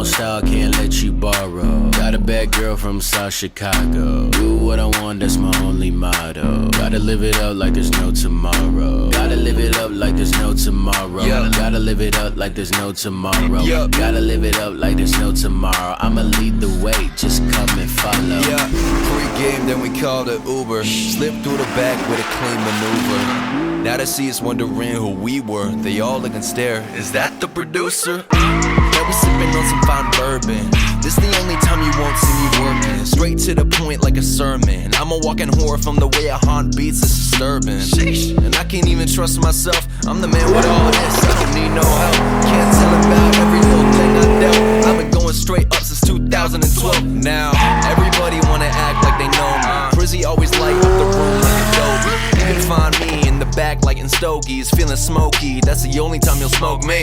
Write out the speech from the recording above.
own style, can't let you borrow. Got a bad girl from South Chicago. Do what I want, that's my only motto. Gotta live it up like there's no tomorrow. Gotta live it up like there's no tomorrow. Gotta live it up like there's no tomorrow. Gotta live it up like there's no tomorrow. I'ma lead the way, just come and follow. Pre-game, then we called it Uber. Slipped through the back with a clean maneuver. Now they see us wondering who we were. They all look and stare, is that the producer? Now we sipping on some fine bourbon. This the only time you won't see me working. Straight to the point like a sermon. I'm a walking horror from the way I haunt beats, it's disturbing. Sheesh. And I can't even trust myself. I'm the man with all of this, I don't need no help. Can't tell about every little thing I dealt. I've been going straight up since 2012. Now, everybody wanna act like they know me. Prizzy always light up the room like Adobe. You can find me in the back lighting stogies, feeling smoky. That's the only time you'll smoke me.